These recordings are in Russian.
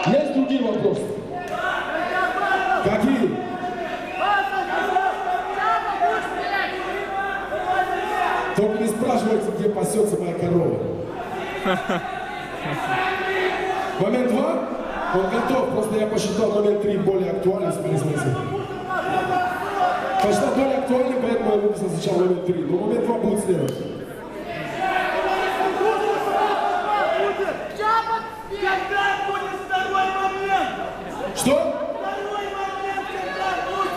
Есть другие вопросы? Какие? Только не спрашивайте, где пасется моя корова. Момент 2, он готов, просто я посчитал момент 3 более актуальным, в смысле. Посчитал более актуальным, поэтому я выписал сначала момент 3, но момент 2 будет следовать. Когда будет второй момент? Что? Второй момент, когда будет?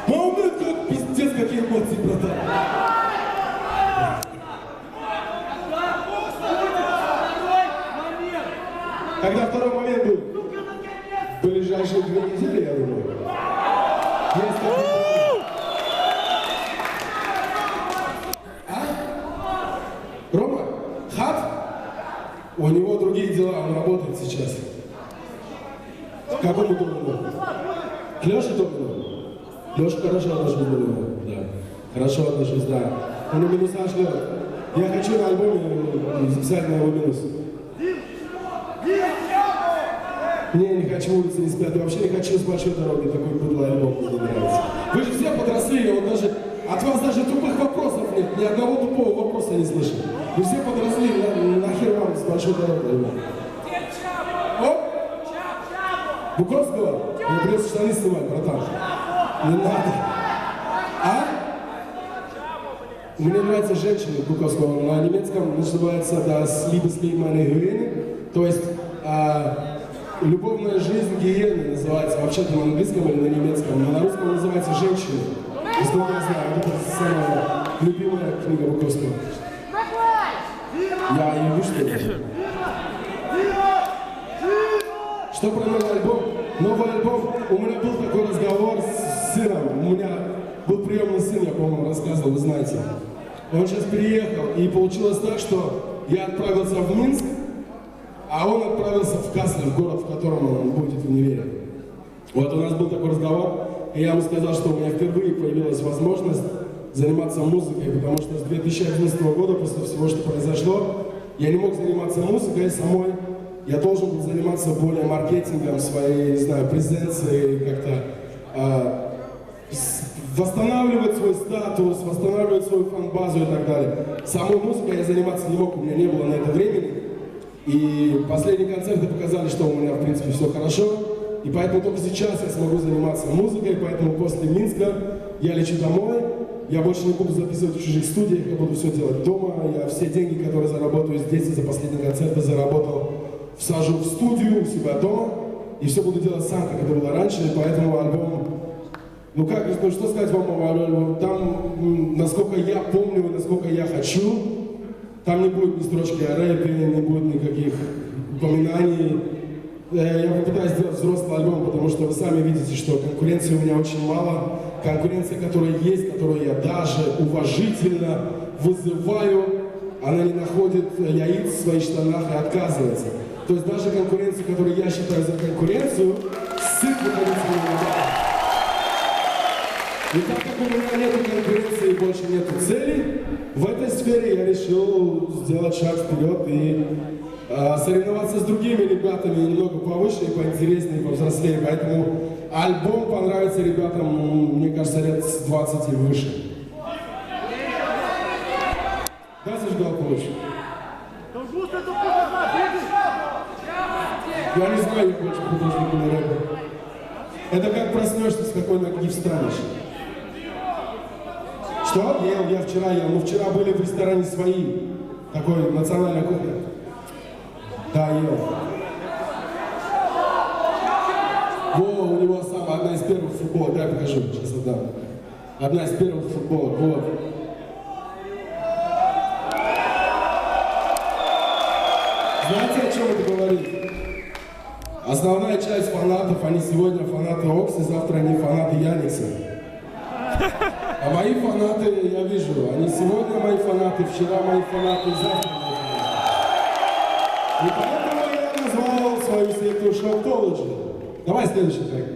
Момент, как пиздец, какие эмоции, братан. Когда второй момент будет? В ближайшие 2 недели, я думаю. Есть такой. А? Рома? Хат? У него другие дела, он работает сейчас. К какому Домину? К Лёше Домину? Лёша хорошо отношусь к Домину, да. Хорошо отношусь, да. Он на минуса шлет. Я хочу на альбоме записать на его минус. Не хочу улицы не спят. Я вообще не хочу с большой дороги. Такой быдлый альбом мне не нравится. Вы же все подросли, вот даже от вас даже тупых вопросов нет. Ни одного тупого вопроса не слышу. Вы все подросли, нахер вам с большой дороги альбом. Оп! Буковского? Мне придется штаны снимать, братан. Не надо. А? Мне нравятся женщины Буковского. На немецком называется das Liebesleben einer Hyäne. То есть любовная жизнь гиены называется. Вообще-то на английском или на немецком. Но на русском называется женщины. Насколько я знаю, это самая любимая книга Буковского. Я ебу, что ли? Что про новый альбом? Новый альбом, у меня был такой разговор с сыном. У меня был приемный сын, я, по-моему, рассказывал, вы знаете. Он сейчас переехал, и получилось так, что я отправился в Минск, а он отправился в Каслер, в город, в котором он будет в универе. Вот у нас был такой разговор, и я ему сказал, что у меня впервые появилась возможность заниматься музыкой, потому что с 2011 года, после всего, что произошло, я не мог заниматься музыкой самой. Я должен был заниматься более маркетингом, своей, не знаю, презенцией, как-то восстанавливать свой статус, восстанавливать свою фан-базу и так далее. Самой музыкой я заниматься не мог, у меня не было на это времени. И последние концерты показали, что у меня, в принципе, все хорошо. И поэтому только сейчас я смогу заниматься музыкой, поэтому после Минска я лечу домой. Я больше не буду записывать в чужих студиях, я буду все делать дома. Я все деньги, которые заработаю здесь и за последние концерты заработал, всажу в студию у себя дома. И все буду делать сам, как это было раньше. И поэтому альбом, ну как, ну что сказать вам, там, насколько я помню, насколько я хочу, там не будет ни строчки о рэпе, не будет никаких упоминаний. Я попытаюсь сделать взрослый альбом, потому что вы сами видите, что конкуренции у меня очень мало. Конкуренция, которая есть, которую я даже уважительно вызываю, она не находит яиц в своих штанах и отказывается. То есть даже конкуренция, которую я считаю за конкуренцию, сыт выходит не надо. И так как у меня нет конкуренции и больше нет целей, в этой сфере я решил сделать шаг вперед и соревноваться с другими ребятами немного повыше, и поинтереснее, и повзрослее. Поэтому альбом понравится ребятам, мне кажется, лет с 20 и выше. Да, зажигалку лучше? Я не знаю, я больше художник на рэпе. Это как проснешься, с какой ноги встанешь. Что? Я вчера ел. Ну, вчера были в ресторане свои. Такой национальная кухня. Да, ел. Во, у него одна из первых футболок. Дай покажу, сейчас отдам. Одна из первых футболок, вот. Знаете, о чем это говорит? Основная часть фанатов, они сегодня фанаты Окси, завтра они фанаты Яникса. А мои фанаты, я вижу, они сегодня мои фанаты, вчера мои фанаты, завтра мои фанаты. И поэтому я назвал свою секту Шоктологи. Давай следующий трек.